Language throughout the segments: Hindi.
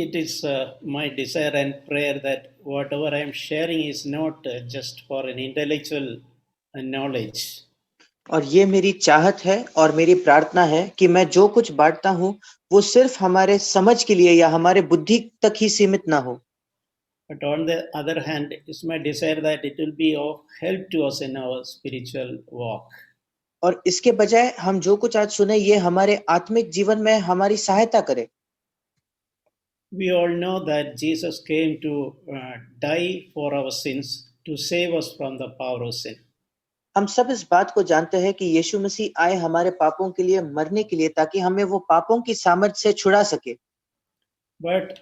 it is my desire and prayer that whatever I am sharing is not just for an intellectual knowledge. और ये मेरी चाहत है और मेरी प्रार्थना है कि मैं जो कुछ बांटता हूँ वो सिर्फ हमारे समझ के लिए या हमारे बुद्धि तक ही सीमित ना हो, But on the other hand, it's my desire that it will be of help to us in our spiritual walk. और इसके बजाय हम जो कुछ आज सुने ये हमारे आत्मिक जीवन में हमारी सहायता करे। We all know that Jesus came to die for our sins to save us from the power of sin. हम सब इस बात को जानते हैं कि यीशु मसीह आए हमारे पापों के लिए मरने के लिए ताकि हमें वो पापों की सामर्थ से छुड़ा सके। But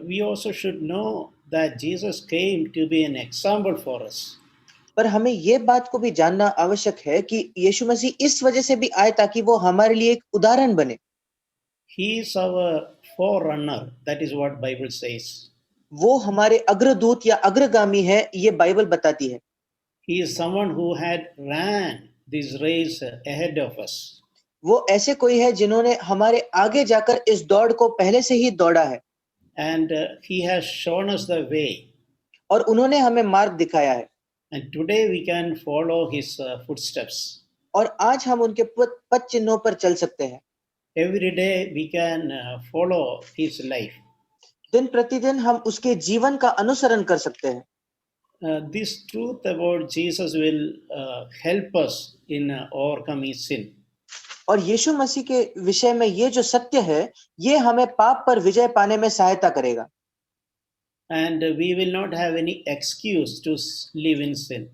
we also should know that Jesus came to be an example for us. पर हमें ये बात को भी जानना आवश्यक है कि यीशु मसीह इस वजह से भी आए ताकि वो हमारे लिए एक उदाहरण बने। He is our forerunner. That is what Bible says. वो हमारे अग्रदूत या अग्रगामी है, ये बाइबल बताती है। He is someone who had ran this race ahead of us. वो ऐसे कोई है जिन्होंने हमारे आगे जाकर इस दौड़ को पहले से ही दौड़ा है। And he has shown us the way. और उन्होंने हमें मार्ग दिखाया है। And today we can follow his footsteps. और आज हम उनके पद चिन्हों पर चल सकते हैं। Every day we can follow his life. दिन प्रतिदिन हम उसके जीवन का अनुसरण कर सकते हैं। This truth about Jesus will help us in overcoming sin. और यीशु मसीह के विषय में ये जो सत्य है ये हमें पाप पर विजय पाने में सहायता करेगा। And we will not have any excuse to live in sin.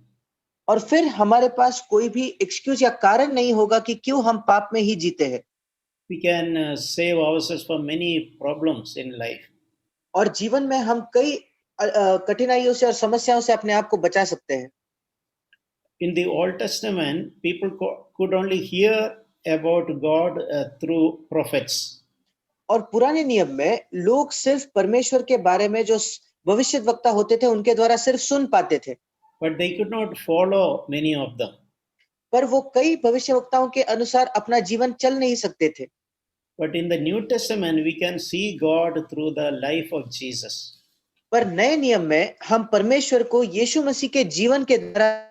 और फिर हमारे पास कोई भी एक्सक्यूज या कारण नहीं होगा कि क्यों हम पाप में ही जीते हैं। We can save ourselves from many problems in life. और जीवन में हम कई कठिनाइयों से और समस्याओं से अपने आप को बचा सकते हैं। In the Old Testament, people could only hear about God through prophets. और पुराने नियम में लोग सिर्फ परमेश्वर के बारे में जो भविष्यद्वक्ता होते थे उनके द्वारा सिर्फ सुन पाते थे। But they could not follow many of them. पर वो कई भविष्यवक्ताओं के अनुसार अपना जीवन चल नहीं सकते थे। But in the New Testament, we can see God through the life of Jesus. पर नए नियम में हम परमेश्वर को यीशु मसीह के जीवन के द्वारा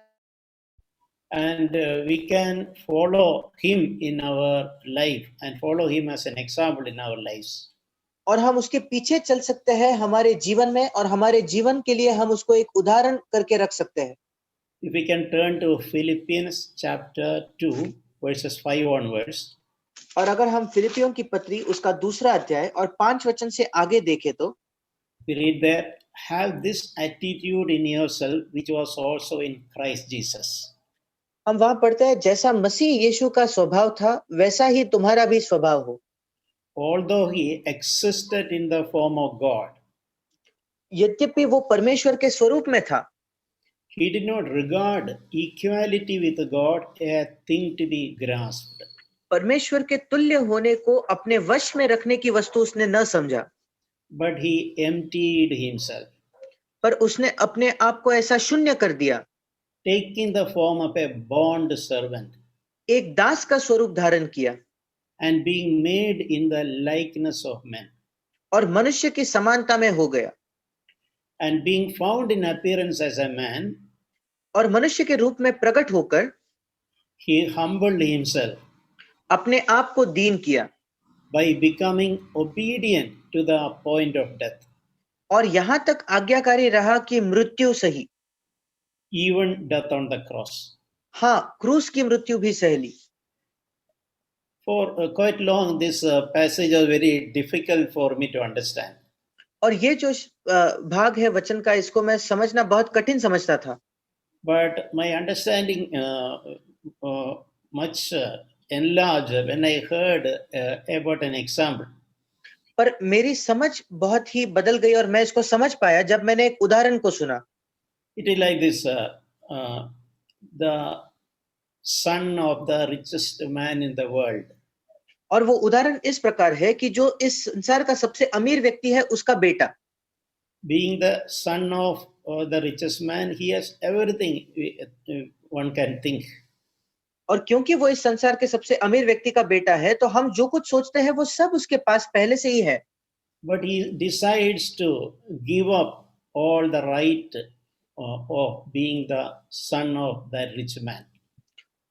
And we can follow him in our life and follow him as an example in our lives. और हम उसके पीछे चल सकते हैं हमारे जीवन में और हमारे जीवन के लिए हम उसको एक उदाहरण करके रख सकते हैं। If we can turn to Philippians chapter 2 verses 5 onwards. और अगर हम फिलिपियों की पत्री उसका 2 अध्याय और 5 वचन से आगे देखें तो we read there, have this attitude in yourself which was also in Christ Jesus. हम वहां पढ़ते हैं, जैसा मसीह यीशु का स्वभाव था वैसा ही तुम्हारा भी स्वभाव हो। Although he existed in the form of God, यद्यपि वो परमेश्वर के स्वरूप में था, he did not regard equality with God a thing to be grasped. परमेश्वर के तुल्य होने को अपने वश में रखने की वस्तु उसने न समझा, But he emptied himself, पर उसने अपने आप को ऐसा शून्य कर दिया, taking the form of a bond servant, एक दास का स्वरूप धारण किया and being made in the likeness of men. और मनुष्य की समानता में हो गया। And being found in appearance as a man, और मनुष्य के रूप में प्रकट होकर he humbled himself अपने आप को दीन किया by becoming obedient to the point of death, और यहाँ तक आज्ञाकारी रहा कि मृत्यु सही, even death on the cross. हाँ, क्रूस की मृत्यु भी सह ली। For quite long, this passage was very difficult for me to understand. और ये जो भाग है वचन का, इसको मैं समझना बहुत कठिन समझता था। But my understanding much enlarged when I heard about an example. पर मेरी समझ बहुत ही बदल गई और मैं इसको समझ पाया जब मैंने एक उदाहरण को सुना। It is like this: the son of the richest man in the world. और वो उदाहरण इस प्रकार है कि जो इस संसार का सबसे अमीर व्यक्ति है उसका बेटा। Being the son of the richest man, he has everything one can think. और क्योंकि वो इस संसार के सबसे अमीर व्यक्ति का बेटा है तो हम जो कुछ सोचते हैं वो सब उसके पास पहले से ही है। but he decides to give up all the right of being the son of that rich man.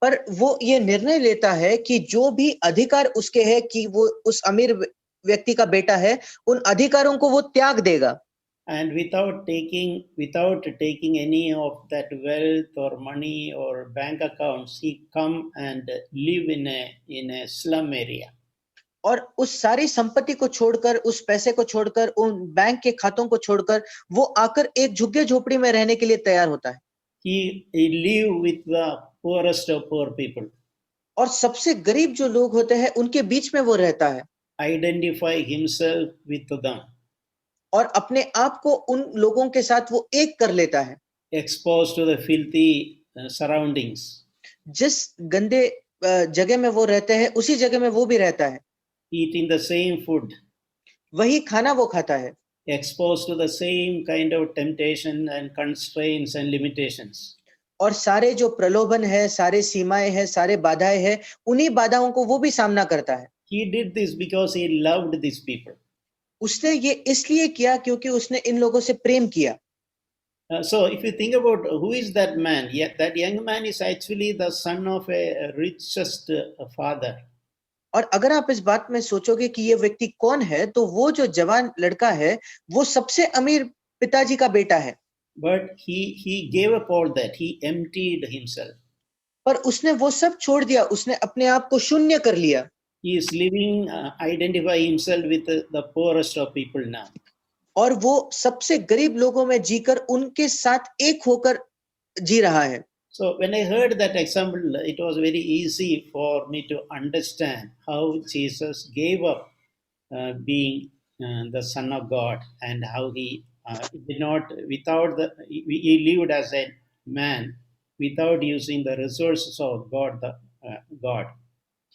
पर वो ये निर्णय लेता है कि जो भी अधिकार उसके है कि वो उस अमीर व्यक्ति का बेटा है, उन अधिकारों को वो त्याग देगा। And without taking any of that wealth or money or bank accounts, he come and live in a slum area. और उस सारी संपत्ति को छोड़कर, उस पैसे को छोड़कर, उन बैंक के खातों को छोड़कर वो आकर एक झुग्गी झोपड़ी में रहने के लिए तैयार होता है। He live with the poorest of poor people. और सबसे गरीब जो लोग होते हैं उनके बीच में वो रहता है Identify himself with them. और अपने आप को उन लोगों के साथ वो एक कर लेता है। Exposed to the filthy surroundings. जिस गंदे जगह में वो रहते हैं उसी जगह में वो भी रहता है। Eating the same food. वही खाना वो खाता है। Exposed to the same kind of temptation and constraints and limitations. और सारे जो प्रलोभन है, सारे सीमाएं हैं, सारे बाधाएं हैं, उन्हीं बाधाओं को वो भी सामना करता है। He did this because he loved these people. उसने ये इसलिए किया क्योंकि उसने इन लोगों से प्रेम किया। So if you think about who is that man, that young man is actually the son of a richest father. और अगर आप इस बात में सोचोगे कि ये व्यक्ति कौन है, तो वो जो जवान लड़का है वो सबसे अमीर पिताजी का बेटा है। But he gave up all that. He emptied himself. पर उसने वो सब छोड़ दिया, उसने अपने आप को शून्य कर लिया। He is living, identify himself with the poorest of people now. और वो सबसे गरीब लोगों में जीकर उनके साथ एक होकर जी रहा है। So when I heard that example, it was very easy for me to understand how Jesus gave up being the Son of God, and how he did not, he lived as a man without using the resources of God.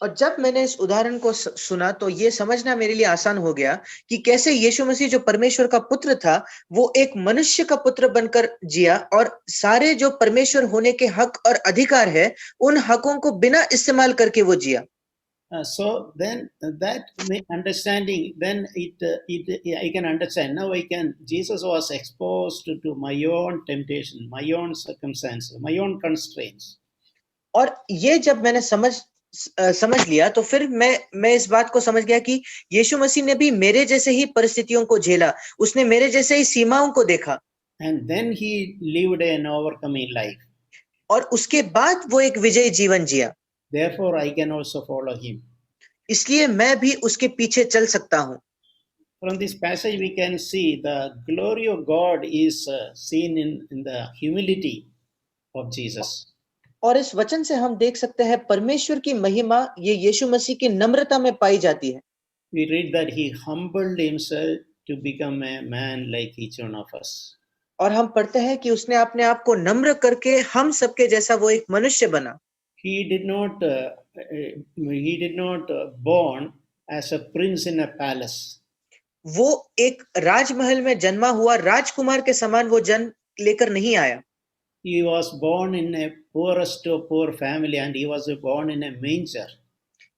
और जब मैंने इस उदाहरण को सुना तो ये समझना मेरे लिए आसान हो गया कि कैसे यीशु मसीह जो परमेश्वर का पुत्र था वो एक मनुष्य का पुत्र बनकर जिया और सारे जो परमेश्वर होने के हक और अधिकार है उन हकों को बिना इस्तेमाल करके वो जिया। So then that understanding, then I can understand now. Jesus was exposed to my own temptation, my own circumstances, my own constraints. और ये जब मैंने समझ लिया तो फिर मैं इस बात को समझ गया कि यीशु मसीह ने भी मेरे जैसे ही परिस्थितियों को झेला, उसने मेरे जैसे ही सीमाओं को देखा। And then he lived an overcoming life. और उसके बाद वो एक विजयी जीवन जिया। Therefore I can also follow him. इसलिए मैं भी उसके पीछे चल सकता हूँ। From this passage we can see the glory of God is seen in the humility of Jesus. और इस वचन से हम देख सकते हैं परमेश्वर की महिमा ये यीशु मसीह की नम्रता में पाई जाती है। We read that he humbled himself to become a man like each one of us. और हम पढ़ते हैं कि उसने अपने आप को नम्र करके हम सबके जैसा वो एक मनुष्य बना। He did not born as a prince in a palace. वो एक राजमहल में जन्मा हुआ राजकुमार के समान वो जन्म लेकर नहीं आया। He was born in a poorest of poor family, and he was born in a manger.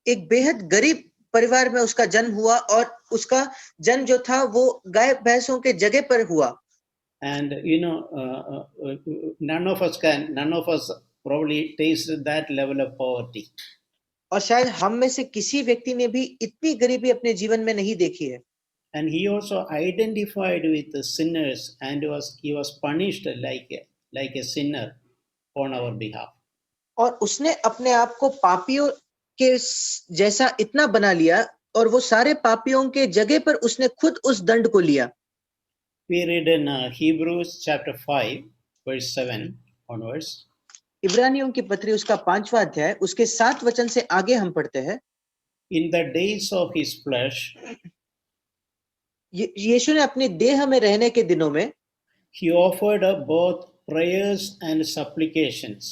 एक बेहद गरीब परिवार में उसका जन्म हुआ और उसका जन्म जो था वो गाय भैंसों के जगह पर हुआ। And none of us probably tasted that level of poverty. और शायद हम में से किसी व्यक्ति ने भी इतनी गरीबी अपने जीवन में नहीं देखी है। And he also identified with the sinners, and he was punished like a sinner on our behalf. और उसने अपने आप को पापियों के जैसा इतना बना लिया और वो सारे पापियों के जगह पर उसने खुद उस दंड को लिया। We read in Hebrews chapter 5 verse 7 onwards. इब्रानियों की पत्री उसका 5वां अध्याय उसके 7 वचन से आगे हम पढ़ते हैं। In the days of his flesh, यीशु ने अपने देह में रहने के दिनों में he offered up both prayers and supplications.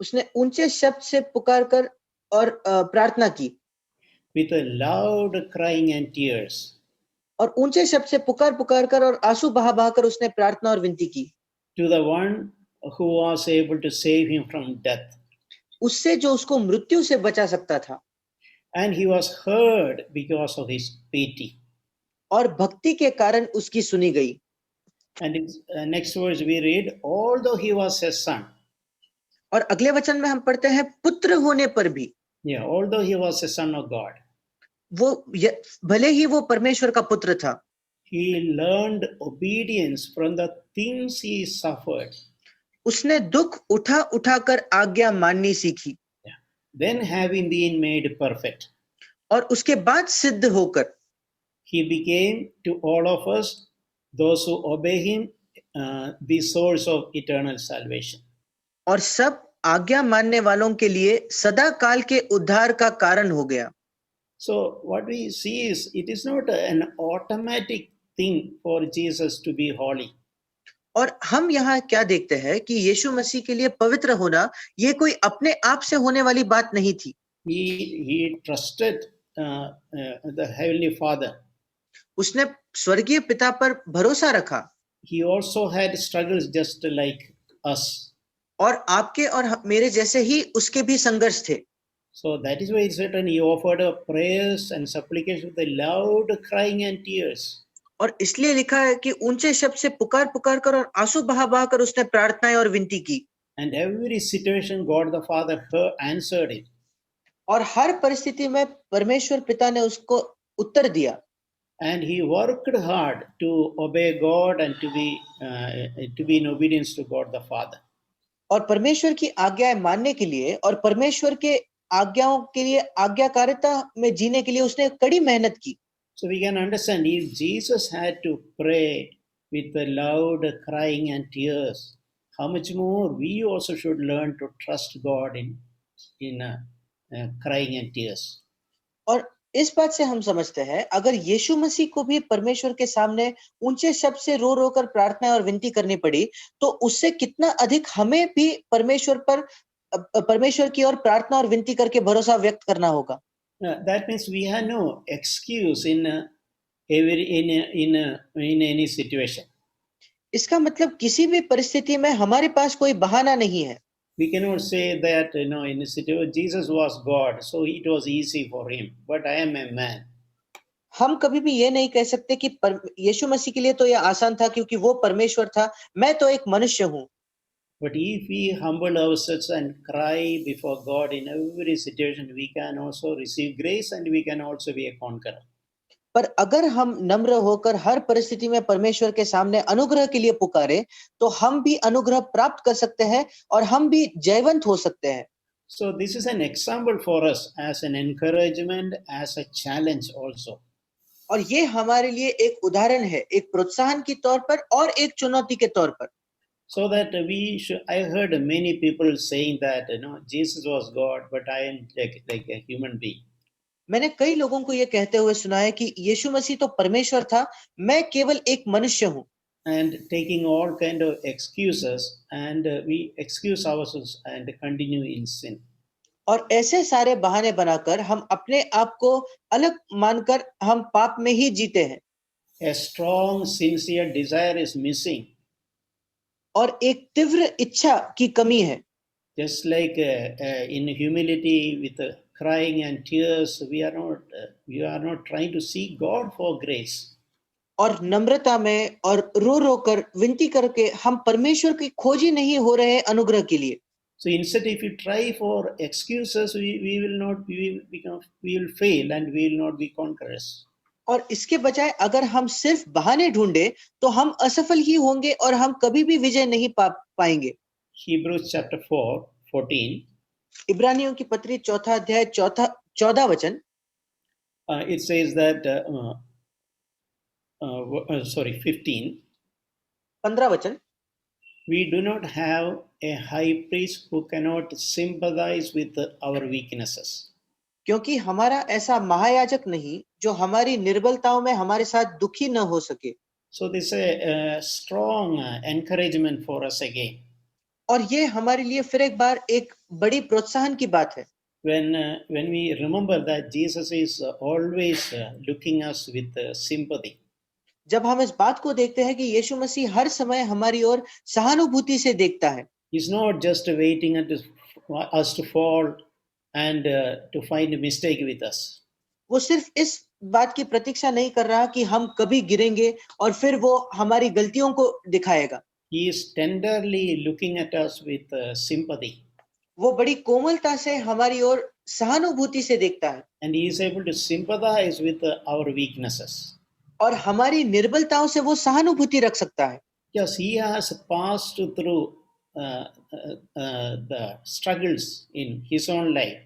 उसने ऊंचे शब्द से पुकार कर और प्रार्थना की। With a loud crying and tears. और ऊंचे शब्द से पुकार कर और आंसू बहा कर उसने प्रार्थना और विनती की। To the one who was able to save him from death. उससे जो उसको मृत्यु से बचा सकता था। And he was heard because of his pity. और भक्ति के कारण उसकी सुनी गई। And in next verse we read, although he was a son, और अगले वचन में हम पढ़ते हैं, पुत्र होने पर भी, yeah, although he was a son of God, भले ही वो परमेश्वर का पुत्र था, he learned obedience from the things he suffered. उसने दुख उठा उठाकर आज्ञा माननी सीखी, Yeah. Then having been made perfect, और उसके बाद सिद्ध होकर he became to all of us, those who obey him, the source of eternal salvation. और सब आज्ञा मानने वालों के लिए सदा काल के उद्धार का कारण हो गया। So what we see is it is not an automatic thing for Jesus to be holy. और हम यहाँ क्या देखते हैं कि यीशु मसीह के लिए पवित्र होना ये कोई अपने आप से होने वाली बात नहीं थी। He trusted the Heavenly Father. उसने स्वर्गीय पिता पर भरोसा रखा। He also had struggles just like us. और आपके और मेरे जैसे ही उसके भी संघर्ष थे। So that is why it's written, he offered up prayers and supplications with a loud crying and tears. और इसलिए लिखा है कि ऊंचे शब्द से पुकार पुकार कर और आंसू बहा बहा कर उसने प्रार्थनाएं और विनती की। And every situation God the Father answered it. और हर परिस्थिति में परमेश्वर पिता ने उसको उत्तर दिया। And he worked hard to obey God and to be in obedience to God the Father. और परमेश्वर की आज्ञाएं मानने के लिए और परमेश्वर के आज्ञाओं के लिए आज्ञाकारिता में जीने के लिए उसने कड़ी मेहनत की। So we can understand, if Jesus had to pray with a loud crying and tears, how much more we also should learn to trust God in crying and tears. और इस बात से हम समझते हैं, अगर यीशु मसीह को भी परमेश्वर के सामने ऊंचे शब्द से रो रो कर प्रार्थना और विनती करनी पड़ी, तो उससे कितना अधिक हमें भी परमेश्वर की ओर प्रार्थना और विनती करके भरोसा व्यक्त करना होगा। That means we have no excuse in any situation. इसका मतलब किसी भी परिस्थिति में हमारे पास कोई बहाना नहीं है। We cannot say that in a situation Jesus was God, so it was easy for him, but I am a man. हम कभी भी ये नहीं कह सकते कि यीशु मसीह के लिए तो यह आसान था क्योंकि वो परमेश्वर था, मैं तो एक मनुष्य हूँ। But if we humble ourselves and cry before God in every situation, we can also receive grace and we can also be a conqueror. पर अगर हम नम्र होकर हर परिस्थिति में परमेश्वर के सामने अनुग्रह के लिए पुकारे, तो हम भी अनुग्रह प्राप्त कर सकते हैं और हम भी जयवंत हो सकते हैं। So this is an example for us as an encouragement, as a challenge also. और ये हमारे लिए एक उदाहरण है, एक प्रोत्साहन के तौर पर और एक चुनौती के तौर पर। So that I heard many people saying that Jesus was God, but I am like a human being. मैंने कई लोगों को ये कहते हुए सुना है कि यीशु मसीह तो परमेश्वर था, मैं केवल एक मनुष्य हूँ। And taking all kind of excuses, and we excuse ourselves and continue in sin. और ऐसे सारे बहाने बनाकर हम अपने आप को अलग मानकर हम पाप में ही जीते हैं। A strong, sincere desire is missing. और एक तीव्र इच्छा की कमी है। Just like in humility with crying and tears, we are not trying to seek God for grace. और नम्रता में और रो रो कर विनती करके हम परमेश्वर की खोजी नहीं हो रहे अनुग्रह के लिए। So instead, if you try for excuses, we will fail and we will not be conquerors. और इसके बजाय अगर हम सिर्फ बहाने ढूंढे तो हम असफल ही होंगे और हम कभी भी विजय नहीं पाएंगे। Hebrews chapter 4:14. इब्रानियों की पत्री 4 अध्याय 14 वचन। It says that 15. 15 वचन। We do not have a high priest who cannot sympathize with our weaknesses. क्योंकि हमारा ऐसा महायाजक नहीं जो हमारी निर्बलताओं में हमारे साथ दुखी न हो सके। So this is a strong encouragement for us again. और ये हमारे लिए फिर एक बार एक बड़ी प्रोत्साहन की बात है। When we remember that Jesus is always looking us with sympathy. जब हम इस बात को देखते हैं कि यीशु मसीह हर समय हमारी ओर सहानुभूति से देखता है। He's not just waiting us to fall and to find a mistake with us. वो सिर्फ इस बात की प्रतीक्षा नहीं कर रहा कि हम कभी गिरेंगे और फिर वो हमारी गलतियों को दिखाएगा। He is tenderly looking at us with sympathy, वो बड़ी कोमलता से हमारी ओर सहानुभूति से देखता है and he is able to sympathize with our weaknesses और हमारी निर्बलताओं से वो सहानुभूति रख सकता है, because he has passed through the struggles in his own life.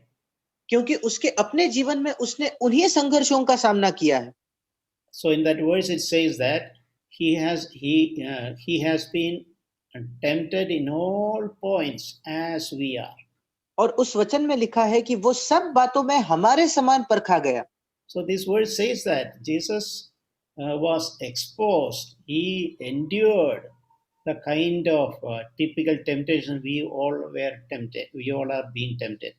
क्योंकि उसके अपने जीवन में उसने उन्हीं संघर्षों का सामना किया है। So in that verse it says that he has been tempted in all points as we are. और उस वचन में लिखा है कि वो सब बातों में हमारे समान परखा गया। So this verse says that Jesus was exposed. He endured the kind of typical temptation we all were tempted. We all are being tempted.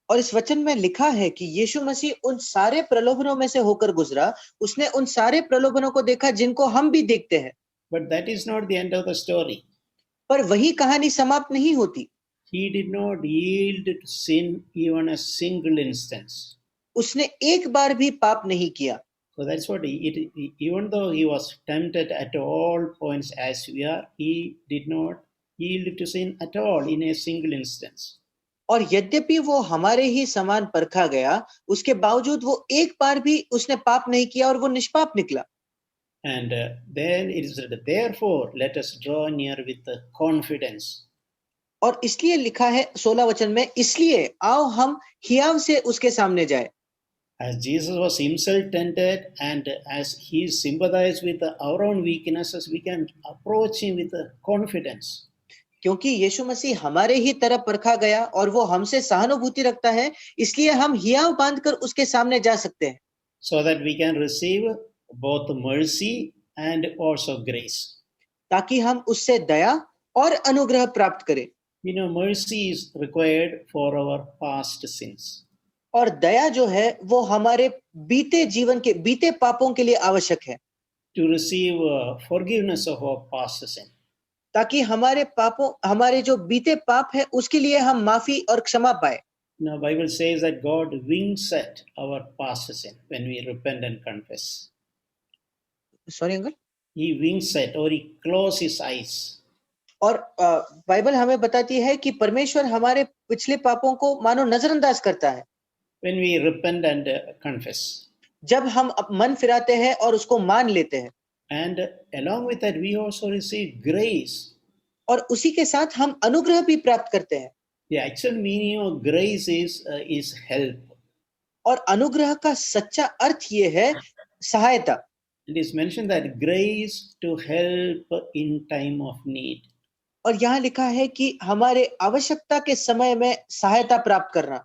और इस वचन में लिखा है कि यीशु मसीह उन सारे प्रलोभनों में से होकर गुजरा। उसने उन सारे प्रलोभनों को देखा जिनको हम भी देखते हैं। But that is not the end of the story. पर वही कहानी समाप्त नहीं होती। He did not yield to sin even a single instance. उसने एक बार भी पाप नहीं किया। So that's what even though he was tempted at all points as we are, he did not yield to sin at all in a single instance. और यद्यपि वो हमारे ही समान परखा गया, उसके बावजूद वो एक बार भी उसने पाप नहीं किया और वो निष्पाप निकला। And then it is said, therefore, let us draw near with confidence. और इसलिए लिखा है 16 वचन में, इसलिए आओ हम हियाव से उसके सामने जाए। As Jesus was himself tempted and as he sympathized with our own weaknesses, we can approach him with confidence. क्योंकि यीशु मसीह हमारे ही तरह परखा गया और वो हमसे सहानुभूति रखता है, इसलिए हम हियाव बांधकर उसके सामने जा सकते हैं। So that we can receive both mercy and also grace. ताकि हम उससे दया और अनुग्रह प्राप्त करें। You know, mercy is required for our past sins. और दया जो है वो हमारे बीते जीवन के बीते पापों के लिए आवश्यक है। To receive forgiveness of our past sin. ताकि हमारे जो बीते पाप है उसके लिए हम माफी और क्षमा पाए। Now, Bible says that God winks at our past sin when we repent and confess. Sorry uncle. He winks at or he closes his eyes. और बाइबल हमें बताती है कि परमेश्वर हमारे पिछले पापों को मानो नजरअंदाज करता है when we repent and confess. जब हम मन फिराते हैं और उसको मान लेते हैं। And along with that, we also receive grace. और उसी के साथ हम अनुग्रह भी प्राप्त करते हैं। The actual meaning of grace is help. और अनुग्रह का सच्चा अर्थ ये है सहायता। It is mentioned that grace to help in time of need. और यहाँ लिखा है कि हमारे आवश्यकता के समय में सहायता प्राप्त करना।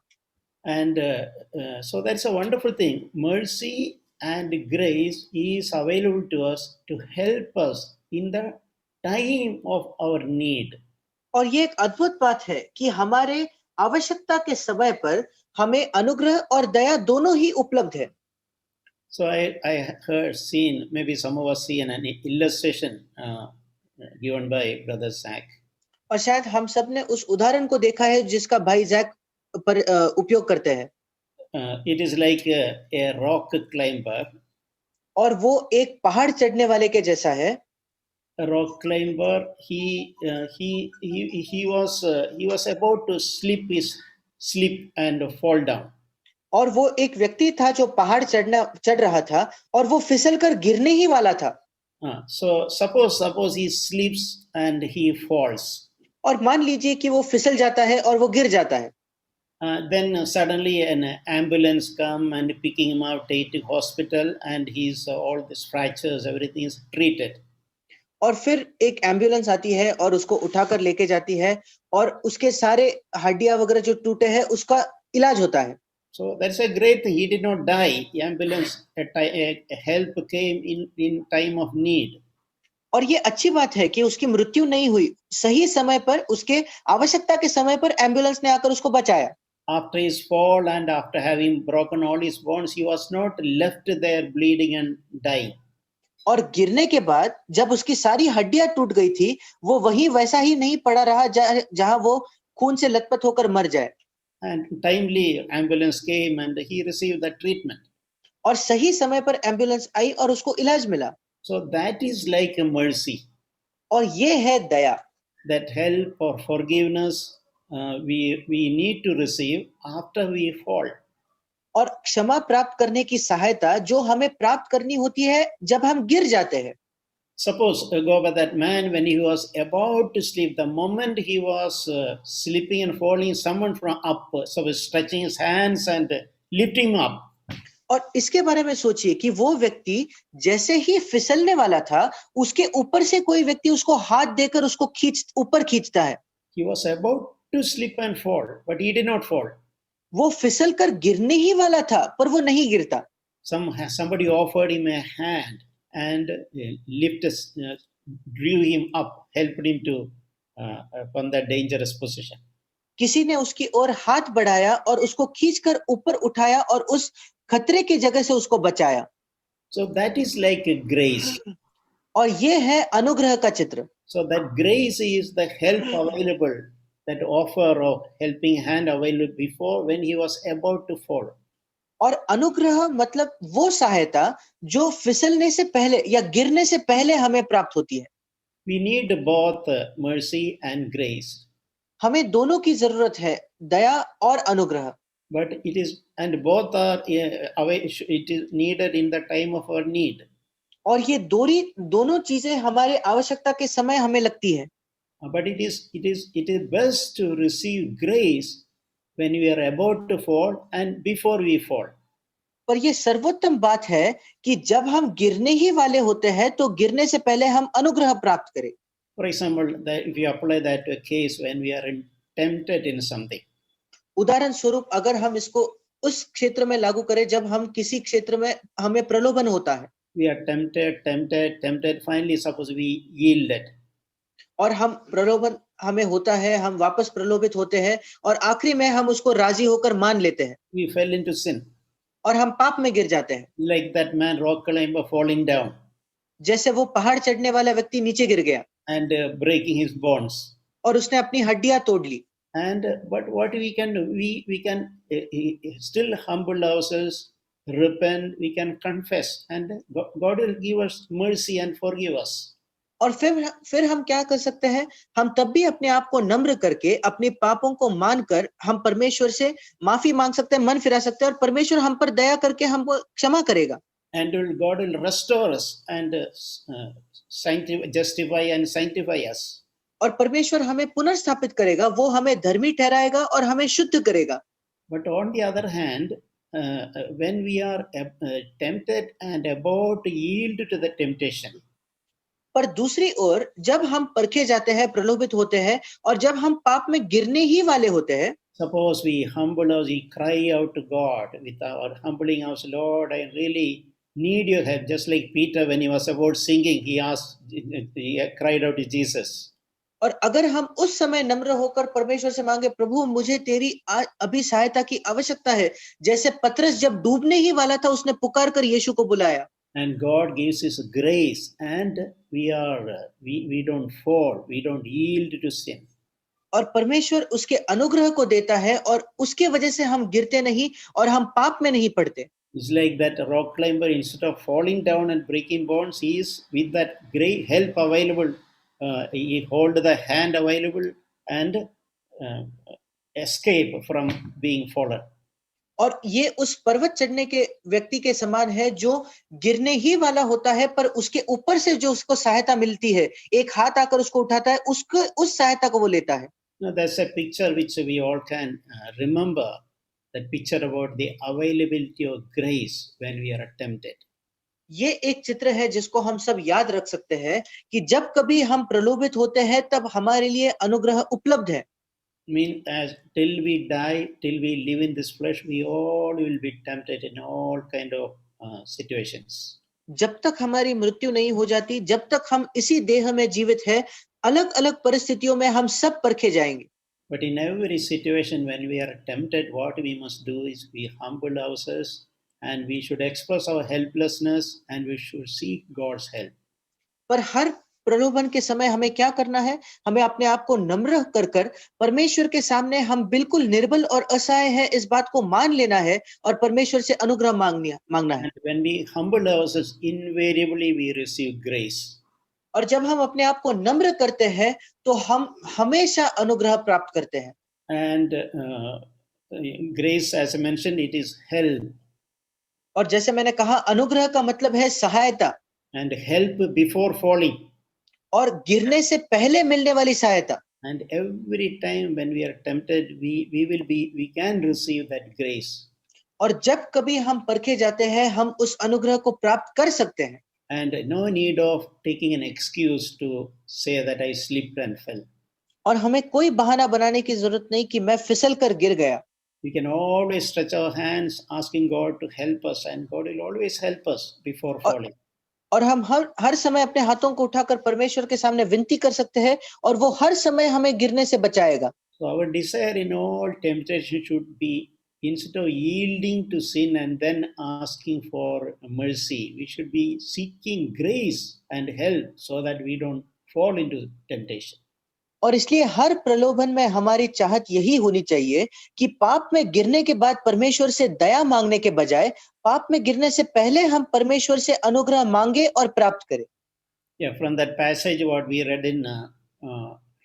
And so that's a wonderful thing. Mercy and grace is available to us to help us in the time of our need. और ये एक अद्भुत बात है कि हमारे आवश्यकता के समय पर हमें अनुग्रह और दया दोनों ही उपलब्ध है। So I heard, seen, maybe some of us seen an illustration given by Brother Zach. और शायद हम सब ने उस उदाहरण को देखा है जिसका भाई जैक पर उपयोग करते हैं। It is like a rock climber. और वो एक पहाड़ चढ़ने वाले के जैसा है। A rock climber, he was about to slip and fall down. और वो एक व्यक्ति था जो पहाड़ चढ़ रहा था और वो फिसलकर गिरने ही वाला था। So suppose he slips and he falls. और मान लीजिए कि वो फिसल जाता है और वो गिर जाता है। Then suddenly an ambulance come and picking him out, take to hospital, and he's all these fractures, everything is treated. और फिर एक एम्बुलेंस आती है और उसको उठाकर लेके जाती है और उसके सारे हड्डियां वगैरह जो टूटे हैं उसका इलाज होता है। So that's a great thing. He did not die. The ambulance help came in time of need. और ये अच्छी बात है कि उसकी मृत्यु नहीं हुई, सही समय पर उसके आवश्यकता के समय पर एम्बुलेंस ने आकर उसको बचाया। After his fall and after having broken all his bones, he was not left there bleeding and dying. और गिरने के बाद जब उसकी सारी हड्डियां टूट गई थी, वो वहीं वैसा ही नहीं पड़ा रहा जहां वो खून से लथपथ होकर मर जाए। And timely ambulance came and he received the treatment. और सही समय पर एम्बुलेंस आई और उसको इलाज मिला। So that is like a mercy, और ये है दया। that help or forgiveness we need to receive after we fall. और क्षमा प्राप्त करने की सहायता जो हमें प्राप्त करनी होती है जब हम गिर जाते हैं। Suppose go by that man when he was about to sleep, the moment he was sleeping and falling, someone from up, so was stretching his hands and lifting him up. और इसके बारे में सोचिए कि वो व्यक्ति जैसे ही फिसलने वाला था, उसके ऊपर से कोई व्यक्ति उसको हाथ देकर उसको ऊपर खींचता है। He was about to slip and fall, but he did not fall. वो फिसल कर गिरने ही वाला था, पर वो नहीं गिरता। Somebody offered him a hand and drew him up, helped him to from that dangerous position. किसी ने उसकी ओर हाथ बढ़ाया और उसको खींचकर ऊपर उठाया और उस खतरे की जगह से उसको बचाया। So that is like a grace. और ये है अनुग्रह का चित्र। So that grace is the help available, that offer of helping hand available before when he was about to fall. और अनुग्रह मतलब वो सहायता जो फिसलने से पहले या गिरने से पहले हमें प्राप्त होती है। We need both mercy and grace. हमें दोनों की जरूरत है, दया और अनुग्रह। But it is, and both are it is needed in the time of our need. और ये दोनों चीजें हमारे आवश्यकता के समय हमें लगती है। But it is best to receive grace when we are about to fall and before we fall. पर ये सर्वोत्तम बात है कि जब हम गिरने ही वाले होते हैं तो गिरने से पहले हम अनुग्रह प्राप्त करें। For example, that if you apply that to a case when we are tempted in something. उदाहरण स्वरूप अगर हम इसको उस क्षेत्र में लागू करें जब हम किसी क्षेत्र में हमें प्रलोभन होता है। We are tempted. Finally, suppose we yielded. और हम प्रलोभन हमें होता है, हम वापस प्रलोभित होते हैं और आखिरी में हम उसको राजी होकर मान लेते हैं। We fell into sin. और हम पाप में गिर जाते हैं। Like that man, rock climber, falling down. जैसे वो पहाड़ चढ़ने वाला व्यक्ति नीचे गिर गया। And breaking his bones. और उसने अपनी हड्डियां तोड़ ली। And but what we can do, we can still humble ourselves, repent, we can confess, and God will give us mercy and forgive us. और फिर हम क्या कर सकते हैं? हम तब भी अपने आप को नम्र करके अपने पापों को मानकर हम परमेश्वर से माफी मांग सकते हैं, मन फिरा सकते हैं और परमेश्वर हम पर दया करके हमको क्षमा करेगा। And God will restore us and justify and sanctify us. और परमेश्वर हमें पुनर्स्थापित करेगा, वो हमें धर्मी ठहराएगा और हमें शुद्ध करेगा। But on the other hand, when we are tempted and about to yield to the temptation, पर दूसरी ओर जब हम परखे जाते हैं, प्रलोभित होते हैं और जब हम पाप में गिरने ही वाले होते हैं, suppose we humble us, we cry out to God with our humbling us, Lord, I really need your help. Just like Peter, when he was about sinking, he cried out to Jesus. और अगर हम उस समय नम्र होकर परमेश्वर से मांगे, प्रभु मुझे तेरी अभी सहायता की आवश्यकता है, जैसे पतरस जब डूबने ही वाला था उसने पुकार कर यीशु को बुलाया। And God gives His grace, and we don't fall, we don't yield to sin. और परमेश्वर उसके अनुग्रह को देता है और उसके वजह से हम गिरते नहीं और हम पाप में नहीं पड़ते। It's like that rock climber, instead of falling down and breaking bones, he is with that great help available. He hold the hand available and escape from being fallen. और ये उस पर्वत चढ़ने के व्यक्ति के समान है जो गिरने ही वाला होता है, पर उसके ऊपर से जो उसको सहायता मिलती है, एक हाथ आकर उसको उठाता है, उसको उस सहायता को वो लेता है। Now that's a picture which we all can remember. That picture about the availability of grace when we are tempted. ये एक चित्र है जिसको हम सब याद रख सकते हैं कि जब कभी हम प्रलोभित होते हैं तब हमारे लिए अनुग्रह उपलब्ध है। I mean, as till we die, till we live in this flesh, we all will be tempted in all kind of situations. जब तक हमारी मृत्यु नहीं हो जाती, जब तक हम इसी देह में जीवित है, अलग अलग परिस्थितियों में हम सब परखे जाएंगे। But in every situation when we are tempted, what we must do is we humble ourselves and we should express our helplessness and we should seek God's help. पर हर प्रलोभन के समय हमें क्या करना है? हमें अपने आप को नम्र कर कर परमेश्वर के सामने हम बिल्कुल निर्बल और असहाय है इस बात को मान लेना है और परमेश्वर से अनुग्रह मांगना है। And when we humble ourselves, invariably we receive grace. और जब हम अपने आप को नम्र करते हैं तो हम हमेशा अनुग्रह प्राप्त करते हैं। And grace, as I mentioned, it is help. और जैसे मैंने कहा, अनुग्रह का मतलब है सहायता And help before falling. और गिरने से पहले मिलने वाली सहायता। And every time when we are tempted, we can receive that grace. और जब कभी हम परखे जाते हैं, हम उस अनुग्रह को प्राप्त कर सकते हैं। And no need of taking an excuse to say that I slipped and fell. और हमें कोई बहाना बनाने की जरूरत नहीं कि मैं फिसल कर गिर गया। We can always stretch our hands asking God to help us, and God will always help us before falling. और हम हर समय अपने हाथों को उठाकर परमेश्वर के सामने विनती कर सकते हैं और वो हर समय हमें गिरने से बचाएगा। So our desire in all temptation should be, instead of yielding to sin and then asking for mercy, we should be seeking grace and help so that we don't fall into temptation. और इसलिए हर प्रलोभन में हमारी चाहत यही होनी चाहिए कि पाप में गिरने के बाद परमेश्वर से दया मांगने के बजाय पाप में गिरने से पहले हम परमेश्वर से अनुग्रह मांगे और प्राप्त करें। Yeah, from that passage what we read in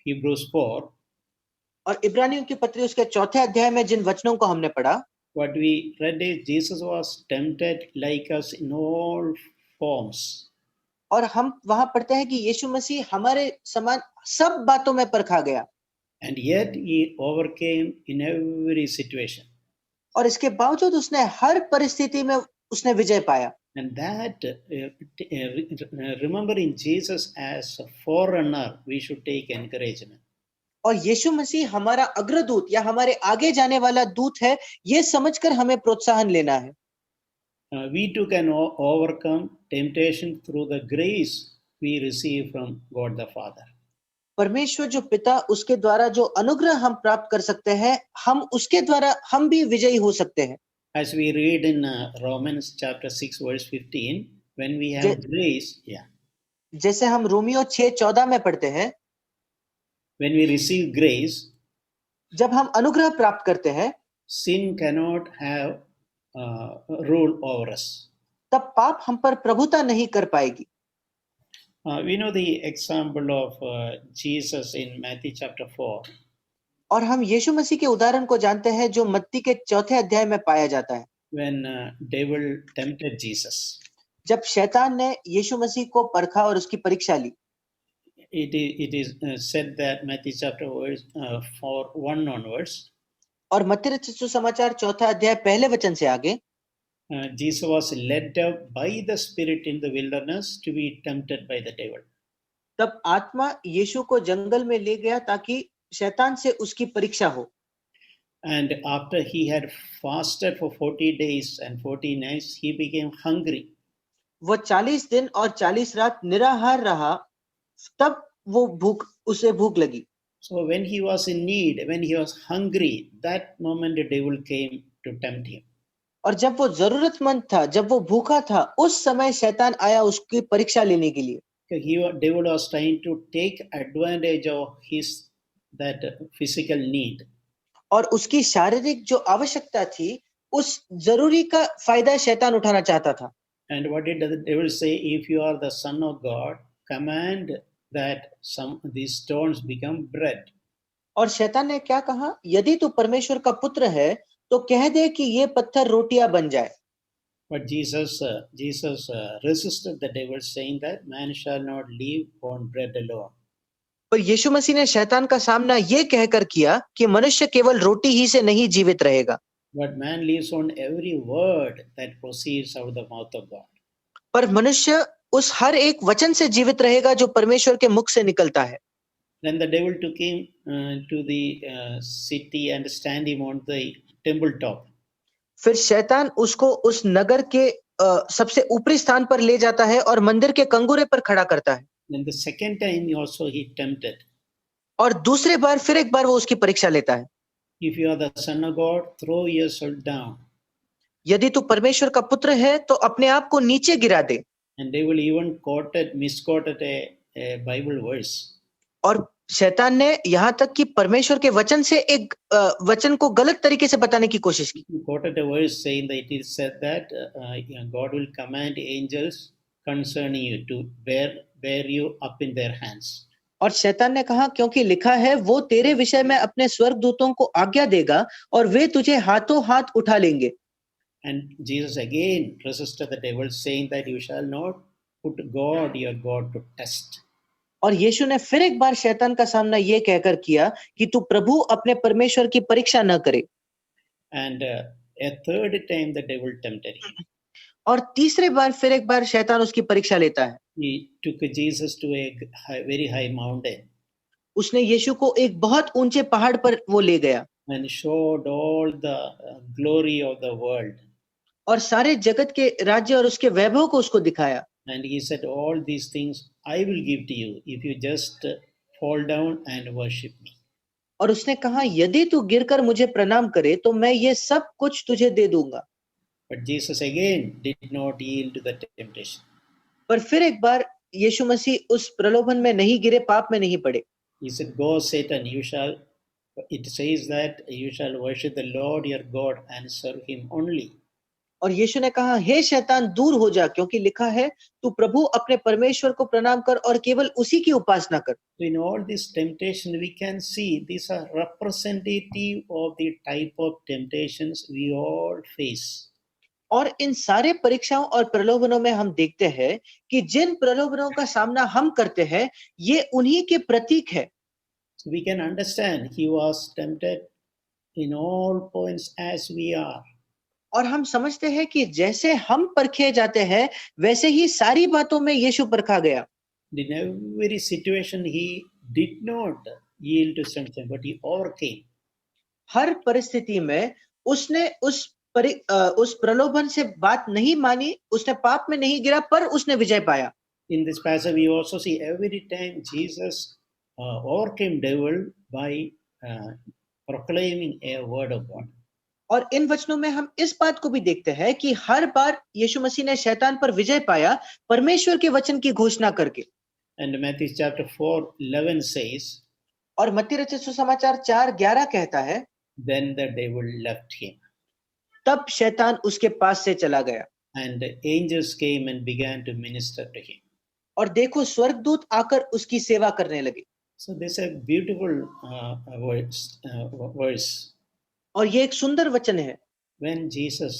Hebrews 4, और इब्रानियों की पत्री उसके 4 अध्याय में जिन वचनों को हमने पढ़ा, what we read is Jesus was tempted like us in all forms. और हम वहां पढ़ते हैं कि यीशु मसीह हमारे समान सब बातों में परखा गया And yet he overcame in every situation. और इसके बावजूद उसने हर परिस्थिति में उसने विजय पाया। And that, remembering Jesus as a forerunner, we should take encouragement. और यीशु मसीह हमारा अग्रदूत या हमारे आगे जाने वाला दूत है, ये समझकर हमें प्रोत्साहन लेना है। We too can overcome temptation through the grace we receive from God the Father. परमेश्वर जो पिता, उसके द्वारा जो अनुग्रह हम प्राप्त कर सकते हैं, हम उसके द्वारा हम भी विजयी हो सकते हैं। As we read in Romans chapter 6 verse 15, when we have grace, जैसे हम रोमियो 6:14 में पढ़ते हैं, when we receive grace, जब हम अनुग्रह प्राप्त करते हैं, sin cannot have rule over us. तब पाप हम पर प्रभुता नहीं कर पाएगी। We know the example of Jesus in Matthew chapter 4. और हम यीशु मसीह के उदाहरण को जानते हैं जो मत्ती के 4 अध्याय में पाया जाता है। When devil tempted Jesus, जब शैतान ने यीशु मसीह को परखा और उसकी परीक्षा ली। it is said that Matthew chapter 4:1 onwards, और मत्ती रचित सुसमाचार 4 अध्याय पहले वचन से आगे, Jesus was led up by the Spirit in the wilderness to be tempted by the devil. तब आत्मा यीशु को जंगल में ले गया ताकि शैतान से उसकी परीक्षा हो। And after he had fasted for 40 days and 40 nights, he became hungry. वो 40 दिन और 40 रात निराहार रहा, तब उसे भूख लगी। So when he was in need, when he was hungry, that moment the devil came to tempt him. और जब वो जरूरतमंद था, जब वो भूखा था, उस समय शैतान आया उसकी परीक्षा लेने के लिए। Devil was trying to take advantage of his that physical need. और उसकी शारीरिक जो आवश्यकता थी, उस जरूरी का फायदा शैतान उठाना चाहता था। And what did the devil say? If you are the Son of God, command that these stones become bread. और शैतान ने क्या कहा? यदि तू परमेश्वर का पुत्र है, तो कह दे कि ये पत्थर रोटियां बन जाए। But Jesus resisted the devil, saying that man shall not live on bread alone. पर यीशु मसीह ने शैतान का सामना ये कहकर किया कि मनुष्य केवल रोटी ही से नहीं जीवित रहेगा, But man lives on every word that proceeds out of the mouth of God. पर मनुष्य उस हर एक वचन से जीवित रहेगा जो परमेश्वर के मुख से निकलता है। Then the devil took him to the city and stand him on the temple top. फिर शैतान उसको उस नगर के सबसे ऊपरी स्थान पर ले जाता है और मंदिर के कंगूरे पर खड़ा करता है। Then the second time also he tempted. और दूसरे बार फिर एक बार वो उसकी परीक्षा लेता है। If you are the Son of God, throw yourself down. यदि तू परमेश्वर का पुत्र है तो अपने आप को नीचे गिरा दे। And they will even misquoted a a Bible verse. और शैतान ने यहाँ तक कि परमेश्वर के वचन से एक वचन को गलत तरीके से बताने की कोशिश की। He quoted a verse saying that it is said that God will command angels concerning you to bear you up in their hands. और शैतान ने कहा क्योंकि लिखा है वो तेरे विषय में अपने स्वर्गदूतों को आज्ञा देगा और वे तुझे हाथों हाथ उठा लेंगे। And Jesus again resisted the devil, saying that you shall not put God, your God, to test. और यीशु ने फिर एक बार शैतान का सामना ये कहकर किया कि तू प्रभु अपने परमेश्वर की परीक्षा न करे। And a third time the devil tempted him. और तीसरे बार फिर एक बार शैतान उसकी परीक्षा लेता है। He took Jesus to a very high mountain उसने यीशु को एक बहुत ऊंचे पहाड़ पर वो ले गया and showed all the glory of the world. और सारे जगत के राज्य और उसके वैभव को उसको दिखाया। And he said, all these things I will give to you if you just fall down and worship me. और उसने कहा यदि तू गिरकर मुझे प्रणाम करे तो मैं ये सब कुछ तुझे दे दूंगा। But Jesus again did not yield to the temptation. पर फिर एक बार यीशु मसीह उस प्रलोभन में नहीं गिरे, पाप में नहीं पड़े। He said, go Satan, it says that you shall worship the Lord your God and serve him only. और यीशु ने कहा हे शैतान दूर हो जा, क्योंकि लिखा है तू प्रभु अपने परमेश्वर को प्रणाम कर और केवल उसी की उपासना कर। So in all this temptation we can see these are representative of the type of temptations we all face. और इन सारे परीक्षाओं और प्रलोभनों में हम देखते हैं कि जिन प्रलोभनों का सामना हम करते हैं ये उन्हीं के प्रतीक है। So we can understand he was tempted in all points as we are. और हम समझते हैं कि जैसे हम परखे जाते हैं वैसे ही सारी बातों में यीशु परखा गया। In every situation he did not yield to temptation, but he overcame. हर परिस्थिति में उसने उस प्रलोभन से बात नहीं मानी, उसने पाप में नहीं गिरा, पर उसने विजय पाया। In this passage we also see every time Jesus overcame devil by proclaiming a word of God. और इन वचनों में हम इस बात को भी देखते हैं कि हर बार यीशु मसीह ने शैतान पर विजय पाया परमेश्वर के वचन की घोषणा करके। And Matthew chapter 4:11 says, और मत्ती रचित सुसमाचार 4:11 कहता है, then the devil left him. तब शैतान उसके पास से चला गया। And the angels came and began to minister to him. और देखो स्वर्गदूत आकर उसकी सेवा करने लगे। So this is a beautiful verse. और ये एक सुंदर वचन है। When Jesus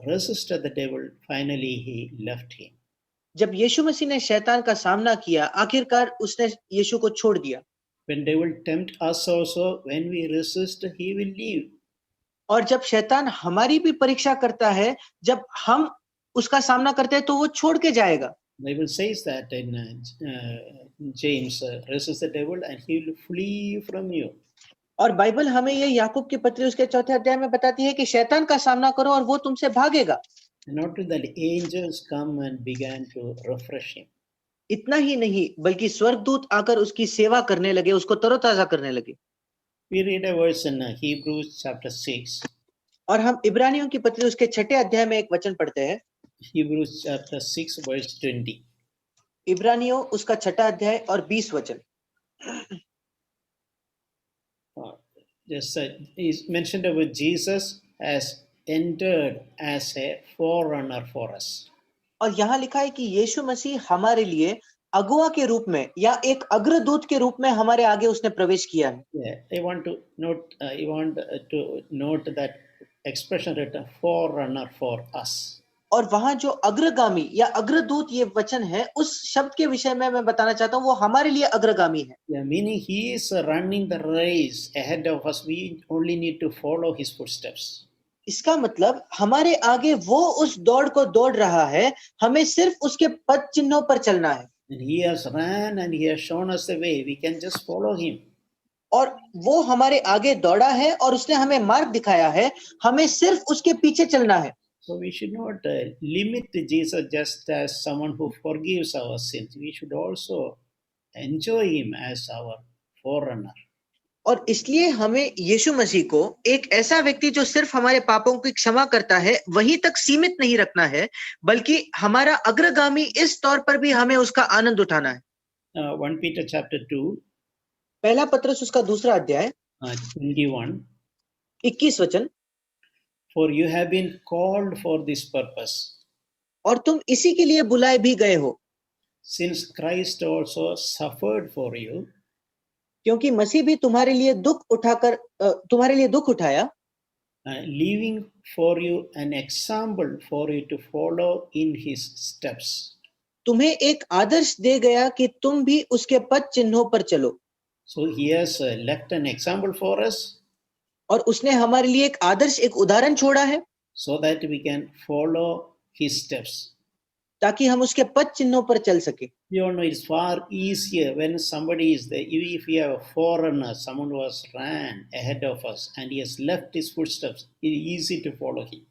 resisted the devil, finally he left him. जब यीशु मसीह ने शैतान का सामना किया, आखिरकार उसने यीशु को छोड़ दिया। When devil tempt us also, when we resist, he will leave. और जब शैतान हमारी भी परीक्षा करता है, जब हम उसका सामना करते हैं तो वो छोड़ के जाएगा। Bible says that in James, resist the devil and he will flee from you. और बाइबल हमें ये याकूब की पत्री उसके 4थे अध्याय में बताती है कि शैतान का सामना करो और वो तुमसे भागेगा। Not that the angels come and began to refresh him. इतना ही नहीं बल्कि स्वर्गदूत आकर उसकी सेवा करने लगे, उसको तरोताजा करने लगे। We read a verse in Hebrews chapter 6. और हम इब्रानियों की पत्री उसके 6ठे अध्याय में एक वचन पढ़ते हैं। Hebrews chapter 6 verse 20. इब्रानियों उसका 6ठा अध्याय और 20 वचन। Just is mentioned about Jesus has entered as a forerunner for us. और यहाँ लिखा है कि यीशु मसीह हमारे लिए अगुआ के रूप में या एक अग्रदूत के रूप में हमारे आगे उसने प्रवेश किया है। Yeah, I want to note that expression written forerunner for us. और वहां जो अग्रगामी या अग्रदूत ये वचन है, उस शब्द के विषय में मैं बताना चाहता हूँ, वो हमारे लिए अग्रगामी है। Yeah, meaning he is running the race ahead of us. We only need to follow his footsteps. इसका मतलब हमारे आगे वो उस दौड़ को दौड़ रहा है, हमें सिर्फ उसके पद चिन्हों पर चलना है। And he has ran and he has shown us the way. We can just follow him. और वो हमारे आगे दौड़ा है और उसने हमें मार्ग दिखाया है, हमें सिर्फ उसके पीछे चलना है। So we should not limit Jesus just as someone who forgives our sins. We should also enjoy him as our forerunner. और इसलिए हमें यीशु मसीह को एक ऐसा व्यक्ति जो सिर्फ हमारे पापों की क्षमा करता है वहीं तक सीमित नहीं रखना है, बल्कि हमारा अग्रगामी इस तौर पर भी हमें उसका आनंद उठाना है। 1 Peter chapter 2, पहला पत्रस उसका दूसरा अध्याय 21. 21 वचन, For you have been called for this purpose, और तुम इसी के लिए बुलाए भी गए हो, since Christ also suffered for you, क्योंकि मसीह भी तुम्हारे लिए दुख उठाया, leaving for you an example for you to follow in his steps. तुम्हें एक आदर्श दे गया कि तुम भी उसके पद चिन्हों पर चलो। So he has left an example for us और उसने हमारे लिए एक आदर्श, एक उदाहरण छोड़ा है, so that we can follow his steps. ताकि हम उसके पद चिन्हों पर चल सके। You all know it's far easier when somebody is there. If we have a foreigner, someone who has ran ahead of us and he has left his footsteps, it is easy to follow him.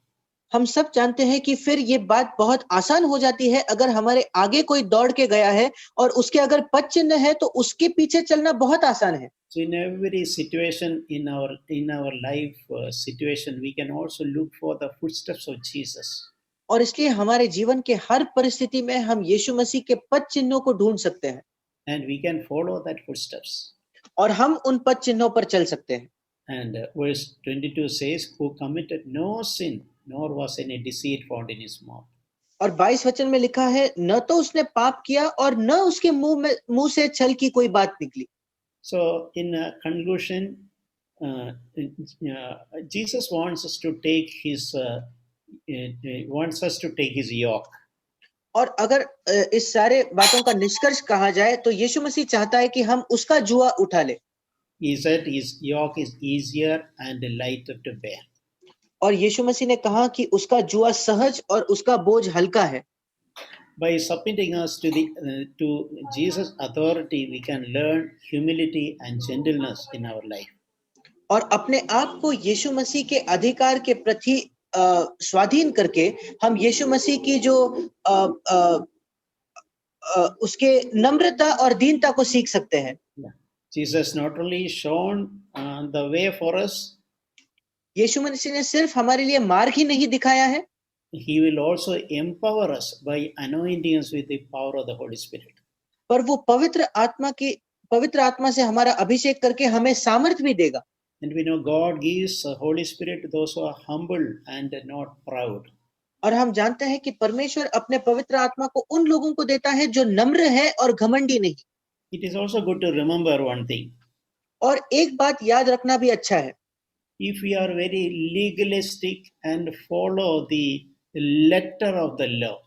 हम सब जानते हैं कि फिर ये बात बहुत आसान हो जाती है अगर हमारे आगे कोई दौड़ के गया है और उसके अगर पद चिन्ह है तो उसके पीछे चलना बहुत आसान है। So in every situation in our life situation, we can also look for the footsteps of Jesus. और इसलिए हमारे जीवन के हर परिस्थिति में हम यीशु मसीह के पद चिन्हों को ढूंढ सकते हैं, And we can follow that footsteps. और हम उन पद चिन्हों पर चल सकते हैं। And verse 22 says, who committed no sin, nor was any deceit found in his mouth. और 22 वचन में लिखा है, न तो उसने पाप किया और न उसके मुंह से छल की कोई बात निकली। So in conclusion, Jesus wants us to take his yoke. और अगर इस सारे बातों का निष्कर्ष कहा जाए तो यीशु मसीह चाहता है कि हम उसका जुआ उठा ले। He said his yoke is easier and lighter to bear. और यीशु मसीह ने कहा कि उसका जुआ सहज और उसका बोझ हल्का है। By submitting us to Jesus' authority, we can learn humility and gentleness in our life. और अपने आप को यीशु मसीह के अधिकार के प्रति स्वाधीन करके हम यीशु मसीह की जो उसके नम्रता और दीनता को सीख सकते हैं। Jesus not only shown the way for us, यीशु मसीह ने सिर्फ हमारे लिए मार्ग ही नहीं दिखाया है, he will also empower us by anointing us with the power of the Holy Spirit. पर वो पवित्र आत्मा से हमारा अभिषेक करके हमें सामर्थ भी देगा। And we know God gives the Holy Spirit to those who are humble and not proud. और हम जानते हैं कि परमेश्वर अपने पवित्र आत्मा को उन लोगों को देता है जो नम्र है और घमंडी नहीं। It is also good to remember one thing. और एक बात याद रखना भी अच्छा है, if we are very legalistic and follow the letter of the law,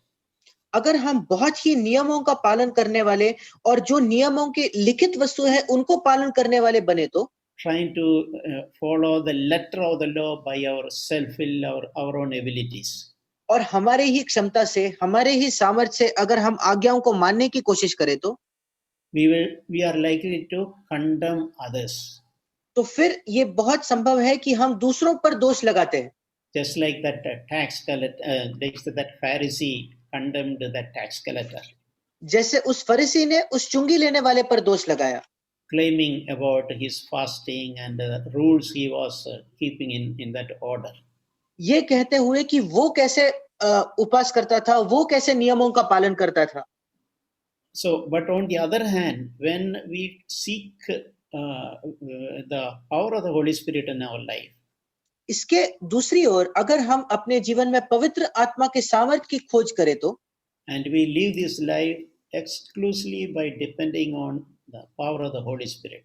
अगर हम बहुत ही नियमों का पालन करने वाले और जो नियमों के लिखित वस्तु है उनको पालन करने वाले बने तो trying to follow the letter of the law by our self-will or our own abilities, और हमारे ही क्षमता से, हमारे ही सामर्थ्य से अगर हम आज्ञाओं को मानने की कोशिश करें तो we are likely to condemn others. तो फिर ये बहुत संभव है कि हम दूसरों पर दोष लगाते हैं। Just like that tax collector, that Pharisee condemned that tax collector, जैसे उस फरीसी ने उस चुंगी लेने वाले पर दोष लगाया, claiming about his fasting and the rules he was keeping in that order. ये कहते हुए कि वो कैसे उपवास करता था, वो कैसे नियमों का पालन करता था। So, but on the other hand, when we seek the power of the Holy Spirit in our life, इसके दूसरी ओर अगर हम अपने जीवन में पवित्र आत्मा के सामर्थ्य की खोज करें तो and we live this life exclusively by depending on the power of the Holy Spirit,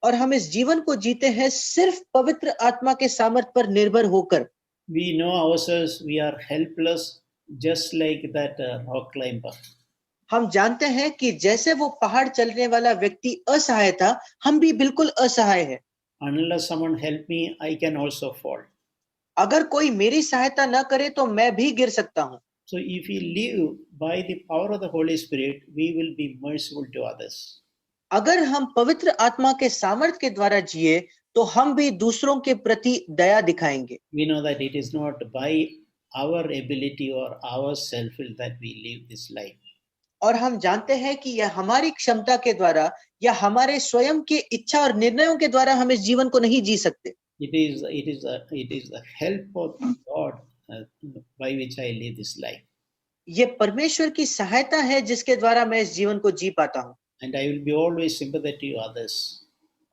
और हम इस जीवन को जीते हैं सिर्फ पवित्र आत्मा के सामर्थ्य पर निर्भर होकर, we know ourselves we are helpless, just like that rock climber. हम जानते हैं कि जैसे वो पहाड़ चलने वाला व्यक्ति असहाय था, हम भी बिल्कुल असहाय हैं। Unless someone help me, I can also fall. अगर कोई मेरी सहायता न करे तो मैं भी गिर सकता हूँ। So if we live by the power of the Holy Spirit, we will be merciful to others. अगर हम पवित्र आत्मा के सामर्थ्य के द्वारा जिए तो हम भी दूसरों के प्रति दया दिखाएंगे। We know that it is not by our ability or our self-will that we live this life. और हम जानते हैं कि यह हमारी क्षमता के द्वारा या हमारे स्वयं के इच्छा और निर्णयों के द्वारा हम इस जीवन को नहीं जी सकते। It is the help of God by which I live this life. ये परमेश्वर की सहायता है जिसके द्वारा मैं इस जीवन को जी पाता हूँ। and I will be always sympathetic to others.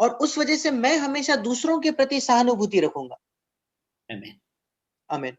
और उस वजह से मैं हमेशा दूसरों के प्रति सहानुभूति रखूंगा। Amen. आमीन।